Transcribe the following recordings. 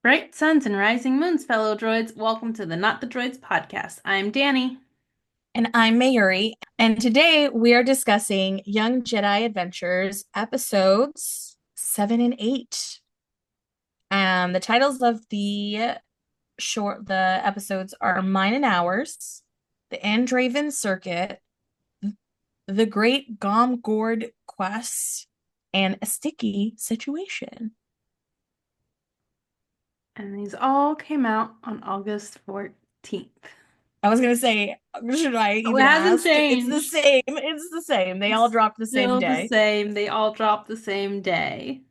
Bright suns and rising moons, fellow droids. Welcome to the Not the Droids podcast. I'm Danny. And I'm Mayuri. And today we are discussing Young Jedi Adventures episodes 7 and 8. The titles of the episodes are Mine and Ours, The Andraven Circuit, The Great Gom-Gord Quest, and A Sticky Situation. And these all came out on August 14th. I was gonna say, should I Oh, it even hasn't ask? It's the changed. same. It's the same. They all It's dropped the same still the day. same. They all dropped the same day.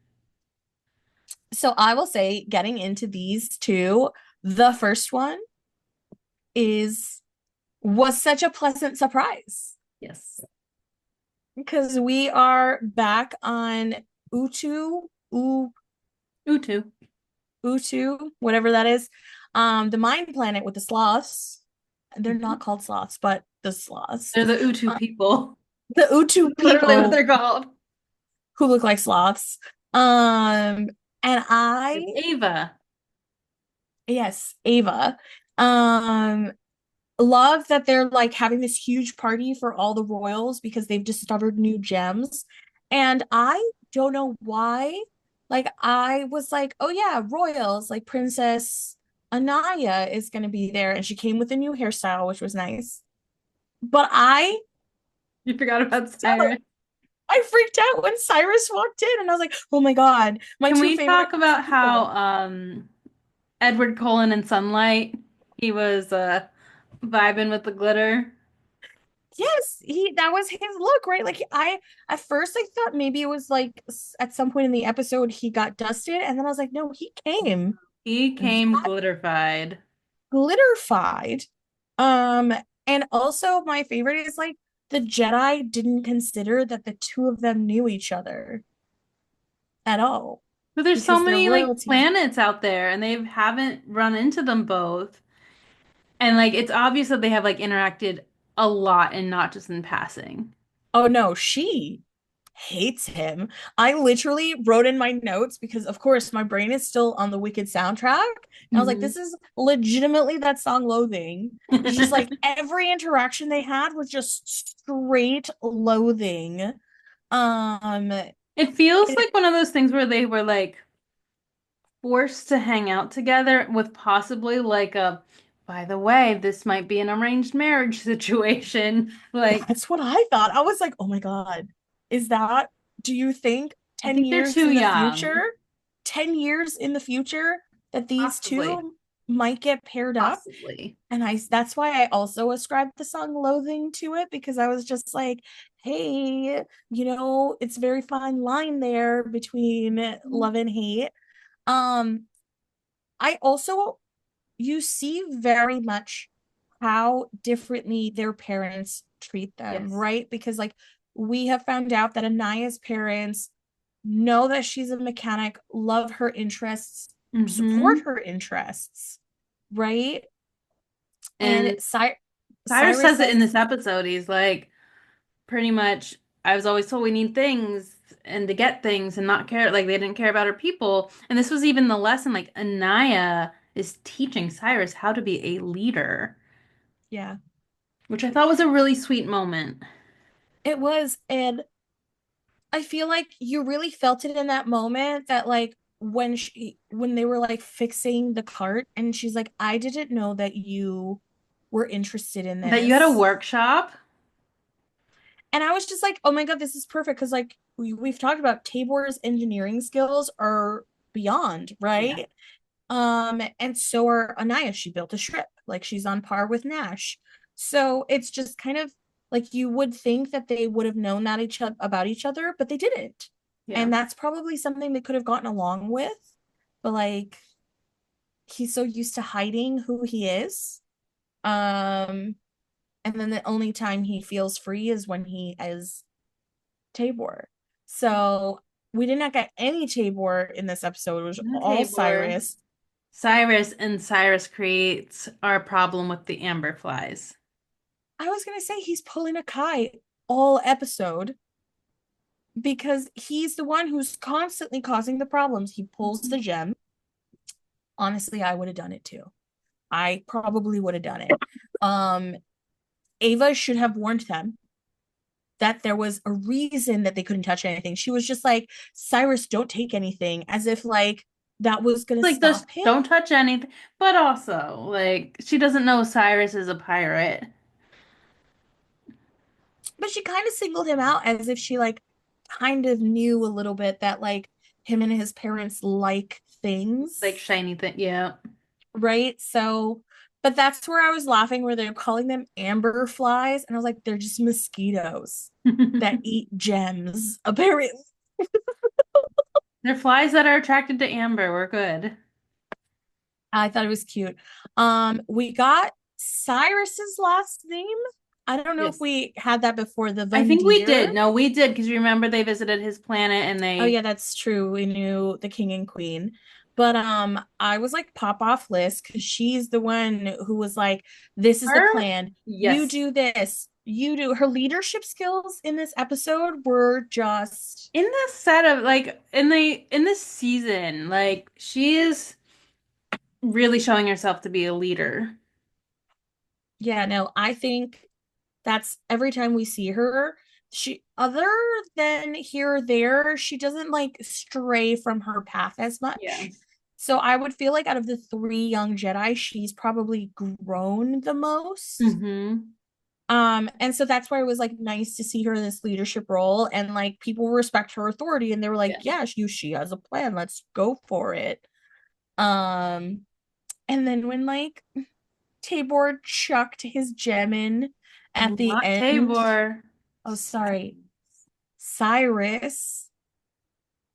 So I will say, getting into these two, the first one is was such a pleasant surprise Yes. because we are back on Utu, U, Utu. Utu, whatever that is. The Mind Planet with the sloths. They're not called sloths, but the sloths. They're the Utu Uh, people. the Utu Literally what people they're called. who look like sloths. And It's I, Ava. yes, Ava. Um, love that they're like having this huge party for all the royals because they've discovered new gems. And I don't know why. Like, I was like, oh yeah, royals, like Princess Anaya is going to be there. And she came with a new hairstyle, which was nice. But You forgot about so Cyrus. I freaked out when Cyrus walked in and I was like, oh my God, my Can two we favorite talk about how people. Edward Cullen in Sunlight, he was vibing with the glitter? Yes, he that was his look, right? Like I at first I thought maybe it was like at some point in the episode he got dusted, and then I was like, no, he came He came that glitterified. glitterified. Um, and also my favorite is like the Jedi didn't consider that the two of them knew each other at all But there's so because they're many like royalty. planets out there and they haven't run into them both. And like it's obvious that they have like interacted a lot and not just in passing. Oh no, she hates him. I literally wrote in my notes because, of course, my brain is still on the Wicked soundtrack. And I was like, Hmm. this is legitimately that song Loathing. It's just like every interaction they had was just straight loathing. Um, It feels it, like one of those things where they were like forced to hang out together with possibly like a, by the way, this might be an arranged marriage situation. Like, that's what I thought. I was like, oh my God, is that, do you think I 10 think they're years too in the young. future, 10 years in the future, that these Possibly. two might get paired up? Possibly. And I that's why I also ascribed the song Loathing to it because I was just like, hey, it's a very fine line there between love and hate. Um, I also you see very much how differently their parents treat them, Yes. right? Because like we have found out that Anaya's parents know that she's a mechanic, love her interests, support Hmm. her interests, right? And And Cyrus Cyrus says it in this says, episode. He's like, pretty much, I was always told we need things and to get things and not care. Like, they didn't care about her people. And this was even the lesson. Like, Anaya is teaching Cyrus how to be a leader, yeah, which I thought was a really sweet moment. it was. And I feel like you really felt it in that moment that like when they were like fixing the cart and she's like, I didn't know that you were interested in That you had a this. workshop. And I was just like, oh my God, this is perfect. Cause like we've talked about Tabor's engineering skills are beyond, Yeah. right? And so are Anaya. She built a ship. Like she's on par with Nash. So it's just kind of like you would think that they would have known that about each other, but they didn't. Yeah. And that's probably something they could have gotten along with. But like he's so used to hiding who he is. Um, and then the only time he feels free is when he is Tabor. So we did not get any Tabor in this episode. It was The all table. Cyrus. Cyrus creates our problem with the amber flies. I was gonna say he's pulling a Kai all episode because he's the one who's constantly causing the problems. He pulls the gem. honestly, I would have done it too. I probably would have done it. Um, Ava should have warned them that there was a reason that they couldn't touch anything. She was just like, Cyrus, don't take anything, as if like that was gonna Like this, stop him. don't touch anything. But also, like, she doesn't know Cyrus is a pirate. But she kind of singled him out as if she like kind of knew a little bit that like him and his parents like Like things, shiny thing. Yeah. right? So, but that's where I was laughing where they're calling them amber flies, and I was like, they're just mosquitoes that eat gems, apparently. They're flies that are attracted to amber. We're good. I thought it was cute. We got Cyrus's last name. I don't know if Yes. we had that before, the I think we Vendir. did. No, we did because you remember they visited his planet and Oh they yeah, that's true. We knew the king and queen. But I was like pop off list because she's the one who was like, this is the her. plan. You Yes. do this. You do her leadership skills in this episode were just In this set of like in this season, like she is really showing herself to be a leader. yeah, no, I think that's every time we see her, she other than here or there, she doesn't like stray from her path as Yeah. much. So I would feel like out of the three young Jedi, she's probably grown the most. Mm-hmm. And so that's why it was like nice to see her in this leadership role and like people respect her authority and they were like, Yeah. yeah, she has a plan. Let's go for it. Um, and then when like Tabor chucked his gem in at the Not end, Tabor. oh sorry, Cyrus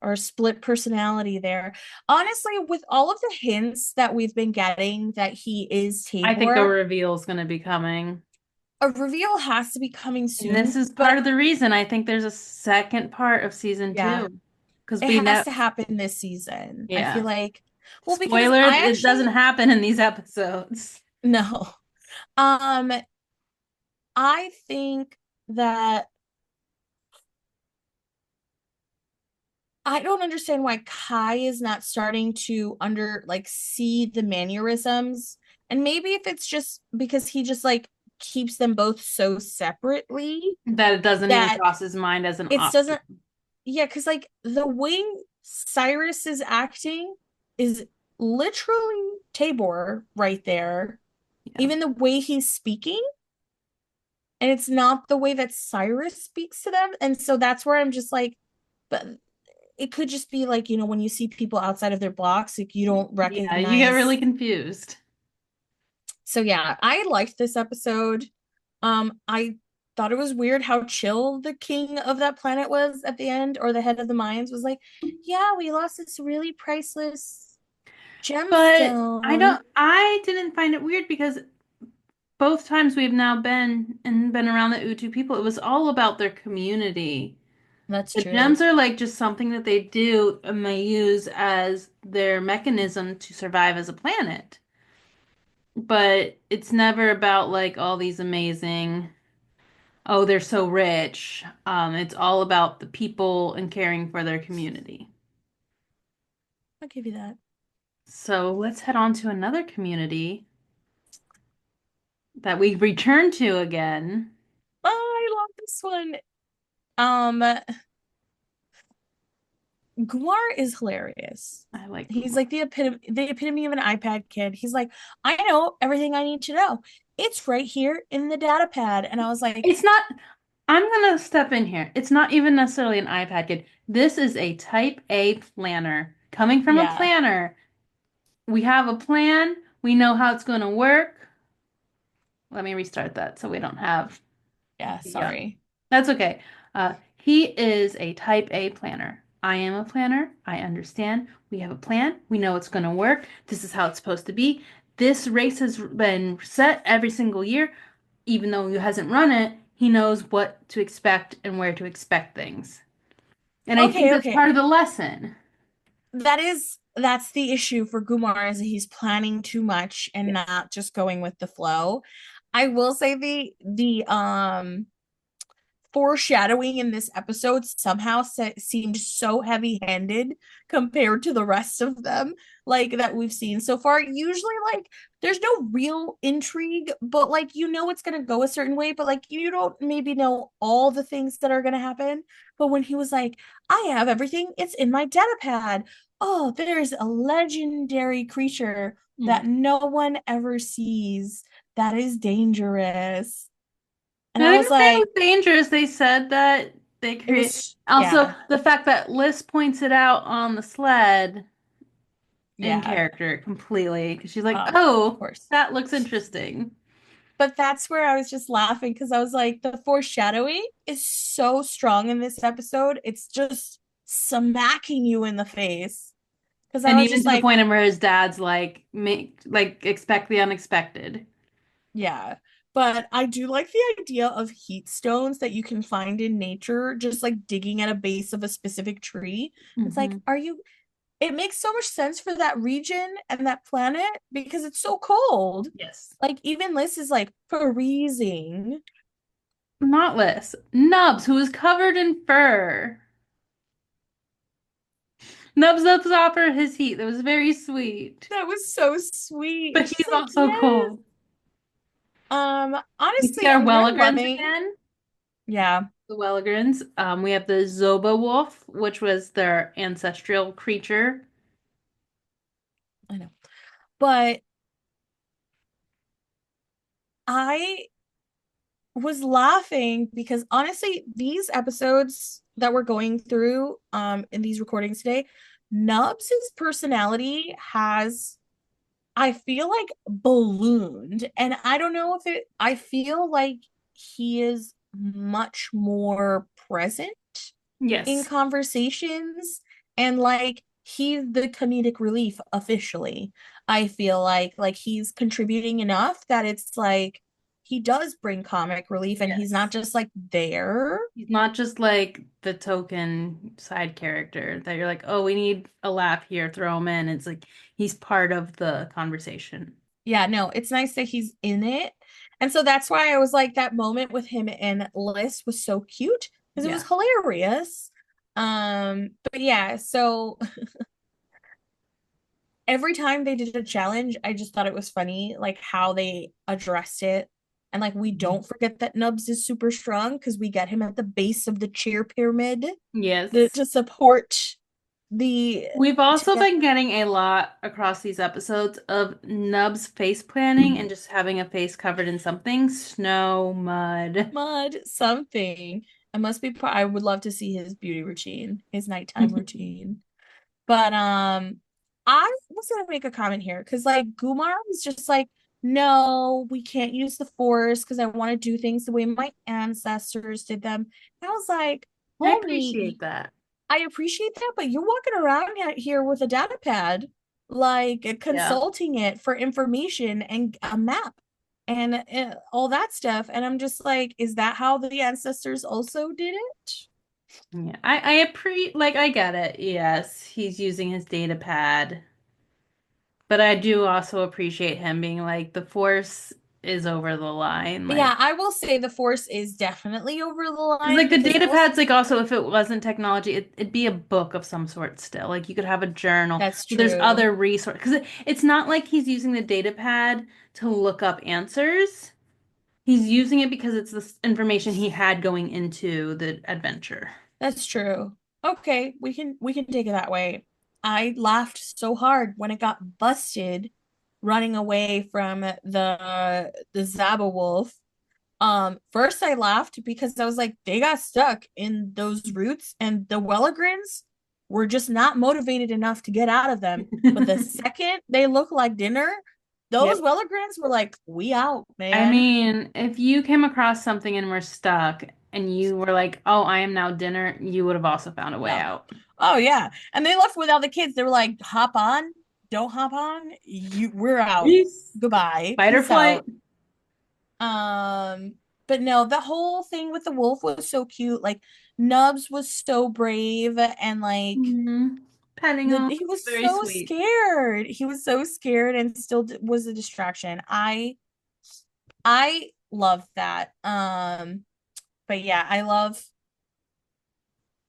or split personality there. Honestly, with all of the hints that we've been getting that he is I think a Tabor, reveal is going to be coming. a reveal has to be coming And this soon, is part but of the reason I think there's a second part of season yeah, two. Because it we has know, to happen this season. I feel yeah. like, well, because Spoiler, I it actually doesn't happen in these episodes. no. Um, I think that I don't understand why Kai is not starting to under like see the mannerisms. And maybe if it's just because he just like keeps them both so separately That it doesn't even that cross his mind as an it option. doesn't, yeah, because like the way Cyrus is acting is literally Tabor right there. Yeah. Even the way he's speaking, and it's not the way that Cyrus speaks to them. And so that's where I'm just like, but it could just be like, when you see people outside of their blocks, like you don't Yeah, you get really recognize. confused. So yeah, I liked this episode. I thought it was weird how chill the king of that planet was at the end, or the head of the mines was like, yeah, we lost this really priceless But gemstone. I didn't find it weird because both times we've now been around the Utu people, it was all about their community. That's The true. gems are like just something that they do and they use as their mechanism to survive as a planet. But it's never about like all these amazing, oh, they're so rich. It's all about the people and caring for their community. I'll give you that. So let's head on to another community that we return to again. Oh, I love this one. Um, Guar is hilarious. I like He's Kumar. like the epitome of an iPad kid. He's like, I know everything I need to know. It's right here in the data pad. And I was like, It's not, I'm gonna step in here. It's not even necessarily an iPad kid. This is a type A planner. Coming from a yeah, planner, we have a plan. We know how it's going to work. Let me restart that so we don't have yeah, the, sorry. that's okay. He is a type A planner. I am a planner. I understand. We have a plan. We know it's going to work. This is how it's supposed to be. This race has been set every single year. Even though he hasn't run it, he knows what to expect and where to expect things. And I think Okay, that's okay. part of the lesson. That's the issue for Gumar is he's planning too much and Yes. not just going with the flow. I will say the foreshadowing in this episode somehow seemed so heavy-handed compared to the rest of them like that we've seen so far. Usually like there's no real intrigue, but like you know it's going to go a certain way, but like you don't maybe know all the things that are going to happen. But when he was like, I have everything, it's in my data pad. Oh, there's a legendary creature that Mm. no one ever sees that is dangerous. And They I didn't was say it like, was dangerous. They said that they it create. was, Also, yeah, the fact that Liz points it out on the sled in yeah, character completely because she's like, of "Oh, course. that looks interesting." But that's where I was just laughing because I was like, the foreshadowing is so strong in this episode. It's just smacking you in the face. Because I And was even just to the like, point of where his dad's like, make like expect the unexpected. yeah. But I do like the idea of heat stones that you can find in nature, just like digging at a base of a specific tree. It's like, Hmm. are you it makes so much sense for that region and that planet because it's so cold. Yes. Like even Liz is like freezing. Not Liz. Nubs, who is covered in fur. Nubs offered his heat. That was very sweet. That was so sweet. But And she's he's like, also yes. cold. We see Honestly, our I'm kind of Welligrans loving. again. Yeah, The Welligrans. We have the Zoba wolf, which was their ancestral creature. I know. But I was laughing because honestly, these episodes that we're going through in these recordings today, Nubs' personality has I feel like ballooned. And I don't know if I feel like he is much more present in Yes. conversations and like he's the comedic relief officially. I feel like he's contributing enough that it's like he does bring comic relief and he's not Yes. just like there. He's not just like the token side character that you're like, oh, we need a laugh here, throw him in. It's like he's part of the conversation. Yeah, no, it's nice that he's in it. And so that's why I was like that moment with him and Liz was so cute because it was Yeah. hilarious. But yeah, so every time they did a challenge, I just thought it was funny like how they addressed it. And like we Mhm. don't forget that Nubs is super strong because we get him at the base of the cheer pyramid Yes. to support the We've also together been getting a lot across these episodes of Nub's face planning and just having a face covered in something, snow, mud. mud something. I must be I would love to see his beauty routine, his nighttime routine. But I was gonna make a comment here because like Gumar was just like, no, we can't use the force because I want to do things the way my ancestors did them. And I was like, I homie, appreciate that. I appreciate that, but you're walking around here with a data pad, like Yeah. consulting it for information and a map and all that stuff. And I'm just like, is that how the ancestors also did it? Yeah. I get it. Yes, he's using his data pad. But I do also appreciate him being like, the force is over the line. Yeah, Like, I will say the force is definitely over the because line like the because data most pad's like also if it wasn't technology, it'd be a book of some sort still. Like you could have a journal. that's So there's true. other resources. Because it's not like he's using the data pad to look up answers. He's using it because it's the information he had going into the adventure. That's true. Okay, we can take it that way. I laughed so hard when it got busted running away from the Zaba wolf. First I laughed because I was like, they got stuck in those roots, and the Welligrins were just not motivated enough to get out of them. But the second they look like dinner, those Yep. Welligrins were like, we out, I man. mean, if you came across something and were stuck and you were like, oh, I am now dinner, you would have also found a way Yeah. out. Oh yeah. And they left without the kids. They were like, hop on, don't hop on. We're out. Peace. Goodbye. Fight or Peace flight. out. Um, but no, the whole thing with the wolf was so cute. Like Nubs was so brave and like Hmm. Petting him. he was Very so sweet. scared. He was so scared and still was a distraction. I love that. But yeah, I love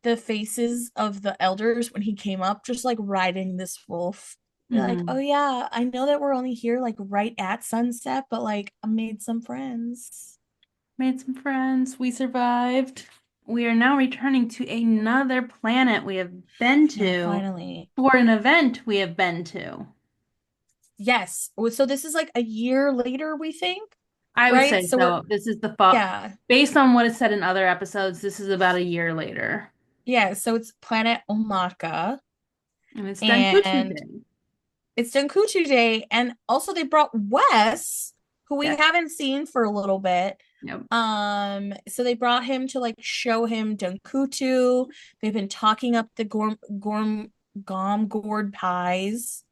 the faces of the elders when he came up, just like riding this wolf. They're like, oh Hmm. yeah, I know that we're only here like right at sunset, but like I made some friends. Made some friends. We survived. We are now returning to another planet we have been Yeah, to finally. for an event we have been to. Yes. So this is like a year later, we think, I would right? say So we're so. This is the fall. yeah. Based on what is said in other episodes, this is about a year later. Yeah, so it's planet Omaka And it's Denkuchu and Day. it's Denkuchu Day. And also they brought Wes, who we Yes. haven't seen for a little bit. Yep. So they brought him to like show him Denkuchu. They've been talking up the Gom gourd pies.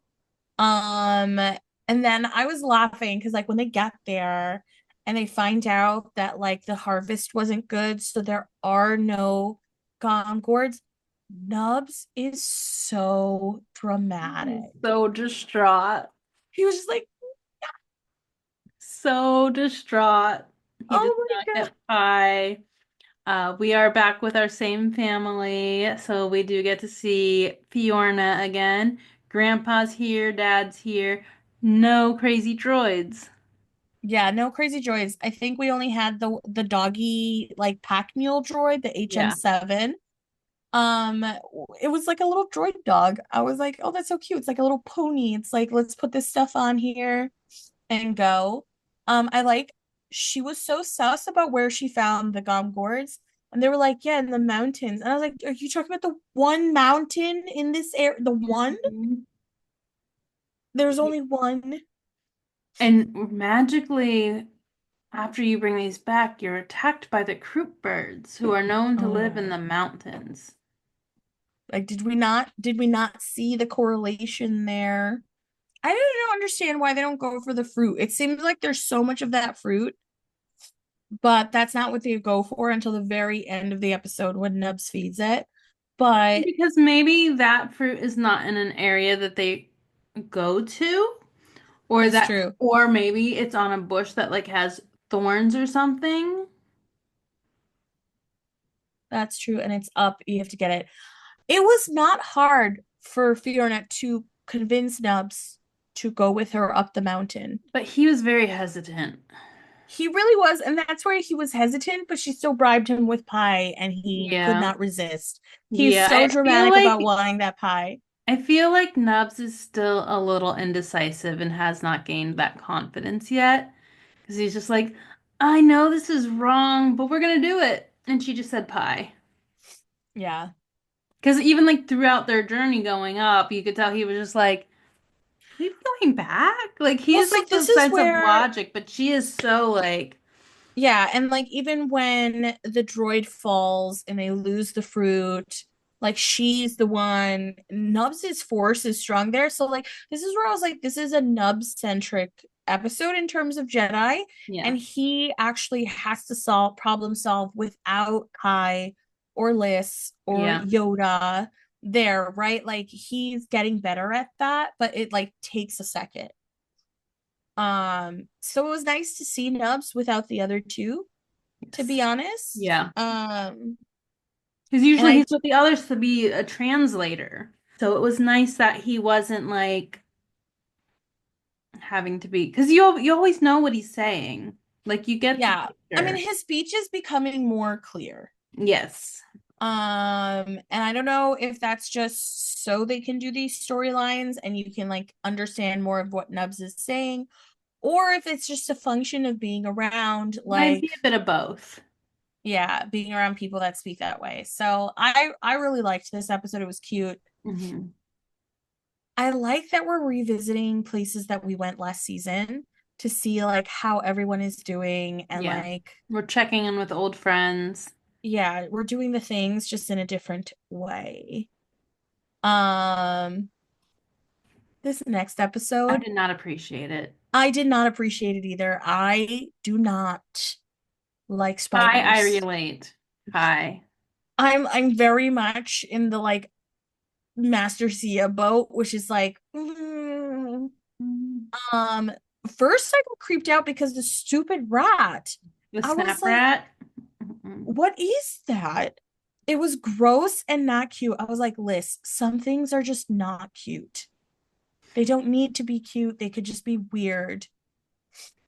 Um, and then I was laughing because like when they get there and they find out that like the harvest wasn't good, so there are no Gom gourds. Nubs is so dramatic. So distraught. He was just like, So distraught. He does oh not my God. get pie. We are back with our same family, so we do get to see Fiorna again. Grandpa's here, Dad's here. No crazy droids. Yeah, no crazy droids. I think we only had the doggy like pack mule droid, the Yeah. HM7. Um, it was like a little droid dog. I was like, oh, that's so cute. It's like a little pony. It's like, let's put this stuff on here and go. I like she was so sus about where she found the gom gourds. And they were like, yeah, in the mountains. And I was like, are you talking about the one mountain in this area? The one? Mhm. There's only one. And magically, after you bring these back, you're attacked by the croup birds, who are known to Oh live in yeah. the mountains. Like, did we not see the correlation there? I don't understand why they don't go for the fruit. It seems like there's so much of that fruit, but that's not what they go for until the very end of the episode when Nubs feeds it. But Because maybe that fruit is not in an area that they go to, or that's that, true. or maybe it's on a bush that like has thorns or something. That's true. And it's up. You have to get it. It was not hard for Fiona to convince Nubs to go with her up the mountain. But he was very hesitant. He really was, and that's where he was hesitant, but she still bribed him with pie and he could Yeah. not resist. He's Yeah, so dramatic about wanting that pie. I feel like Nubs is still a little indecisive and has not gained that confidence yet. Because he's just like, I know this is wrong, but we're gonna do it. And she just said pie. Yeah. Because even like throughout their journey going up, you could tell he was just like, should we be going back? Like he Well, has so like this the is sense of where, logic, but she is so like, yeah, and like even when the droid falls and they lose the fruit, like she's the one, Nubs's force is strong there. So like this is where I was like, this is a Nubs centric episode in terms of Jedi, yeah, and he actually has to problem solve without Kai or Liz or yeah. Yoda there, right? Like he's getting better at that, but it like takes a second. So it was nice to see Nubs without the other two, to be Yes. honest. Yeah. Because And usually I he's with the others to be a translator. So it was nice that he wasn't like having to be, because you always know what he's saying. Like you get the yeah, I mean picture. his speech is becoming more clear. Yes. And I don't know if that's just so they can do these storylines and you can like understand more of what Nubs is saying, or if it's just a function of being around Might like be a bit of both. yeah, being around people that speak that way. So I really liked this episode. It was cute. Hmm. I like that we're revisiting places that we went last season to see like how everyone is doing and Yeah. like We're checking in with old friends. yeah, we're doing the things just in a different way. Um this next I episode, did not appreciate it. I did not appreciate it either. I do not like I spiders. relate. Hi. I'm very much in the like Master Sia boat, which is like Um, first I got creeped out because the stupid rat. The I was snap like, rat. Mm-mm. what is that? It was gross and not cute. I was like, Liz, some things are just not cute. They don't need to be cute. They could just be weird.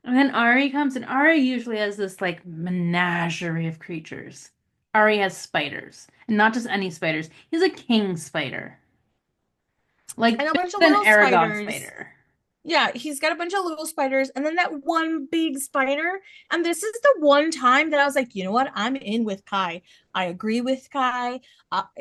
And then Ari comes, and Ari usually has this like menagerie of creatures. Ari has spiders, and not just any spiders. He's a king spider, And like a bigger bunch of than little Aragon spiders. spider. Yeah, he's got a bunch of little spiders and then that one big spider. And this is the one time that I was like, you know what? I'm in with Kai. I agree with Kai.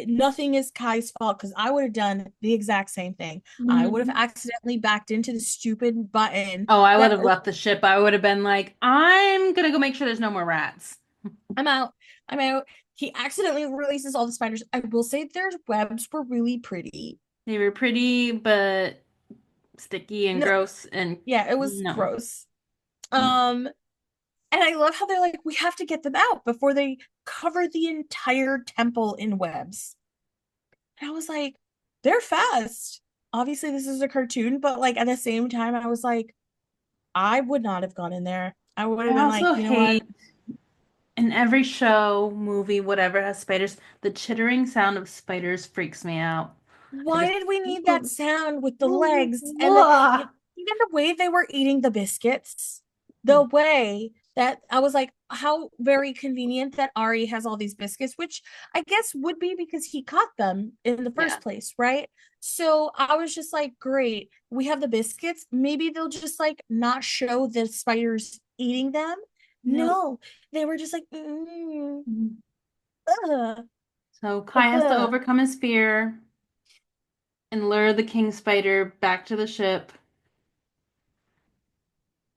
Nothing is Kai's fault because I would have done the exact same thing. I would have Mhm. accidentally backed into the stupid button Oh, I would that have left the ship. I would have been like, I'm gonna go make sure there's no more rats. I'm out. I'm out. He accidentally releases all the spiders. I will say their webs were really pretty. They were pretty, but sticky and No, gross, and yeah, it was no, gross. no. And I love how they're like, we have to get them out before they cover the entire temple in webs. And I was like, they're fast. Obviously, this is a cartoon, but like at the same time, I was like, I would not have gone in there. I would have I been like, also you know what? hate in every show, movie, whatever has spiders, the chittering sound of spiders freaks me out. I Why just, did we need that sound with the legs and the Ugh. even the way they were eating the biscuits? The Mm, way that I was like, how very convenient that Ari has all these biscuits, which I guess would be because he caught them in the yeah, first place, right? So I was just like, great, we have the biscuits. Maybe they'll just like not show the spiders eating them. no. No, they were just like, ugh, So Kai has to ugh. overcome his fear and lure the king spider back to the ship.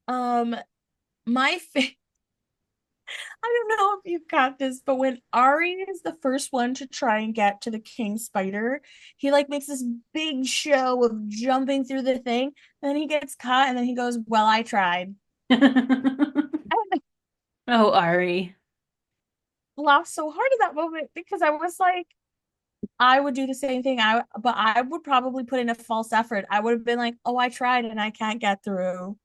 Um, my I don't know if you've got this, but when Ari is the first one to try and get to the king spider, he like makes this big show of jumping through the thing. Then he gets caught, and then he goes, "Well, I tried." I Oh, Ari. laughed so hard at that moment because I was like, I would do the same thing. But I would probably put in a false effort. I would have been like, "Oh, I tried and I can't get through.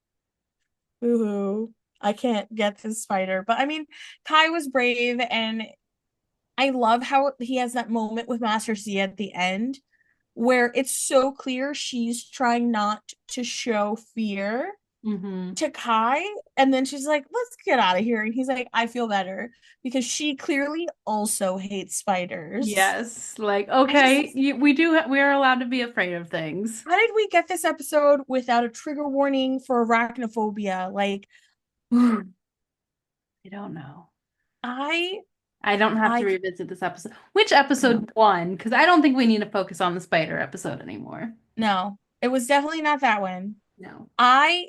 Ooh, I can't get this spider." But I mean, Kai was brave, and I love how he has that moment with Master Z at the end where it's so clear she's trying not to show fear Hmm. to Kai. And then she's like, let's get out of here. And he's like, I feel better because she clearly also hates spiders. Yes, like I just, okay, we are allowed to be afraid of things. how did we get this episode without a trigger warning for arachnophobia? Like, I don't know. I, I don't have to I, revisit this episode. Which no, episode one? Because I don't think we need to focus on the spider episode anymore. no, it was definitely not that one. No. I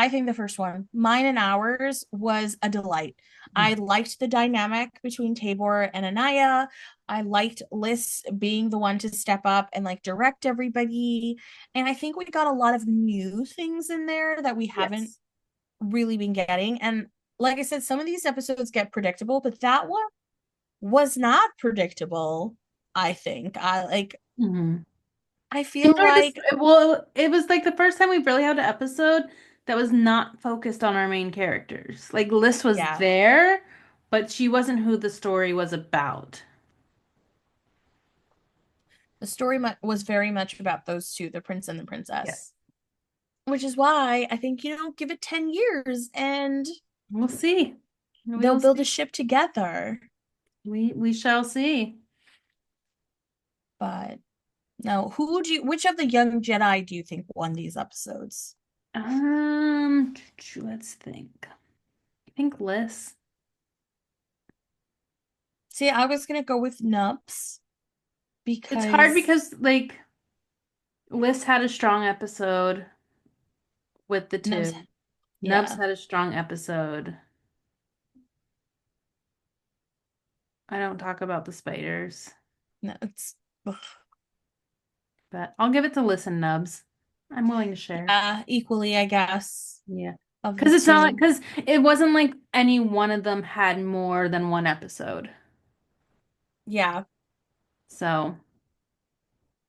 think the first one, mine and ours, was a delight. I liked the dynamic between Tabor and Anaya. I liked Liz being the one to step up and like direct everybody. And I think we got a lot of new things in there that we haven't Yes. really been getting. And like I said, some of these episodes get predictable, but that one was not predictable, I think. Hmm. I feel like Well, it was like the first time we really had an episode that was not focused on our main characters. Like Liz was yeah, there, but she wasn't who the story was about. the story was very much about those two, the prince and the Yeah. princess. Which is why I think, give it 10 years and We'll see. they'll We'll build a see. ship together. We shall see. But no, which of the young Jedi do you think won these episodes? Let's think. I think Liz. See, I was gonna go with Nubs It's hard because because like Liz had a strong episode with the Nubs, two. Nubs yeah, had a strong episode. I don't talk about the spiders, no, it's ugh. but I'll give it to Liz and Nubs. I'm willing to share. Yeah, equally, I guess, Yeah. of the Because it's not like, two. because it wasn't like any one of them had more than one episode. Yeah, So,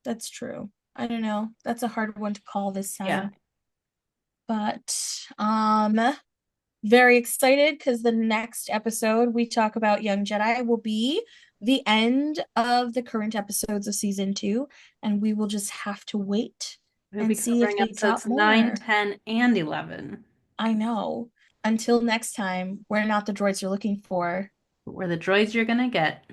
that's true. I don't know. That's a hard one to call this yeah. time. But Very excited because the next episode we talk about Young Jedi will be the end of the current episodes of season two, and we will just have to wait We'll be and see if covering they drop episodes 9, more. 10, and 11. I know. Until next time, we're not the droids you're looking for. But we're the droids you're gonna get.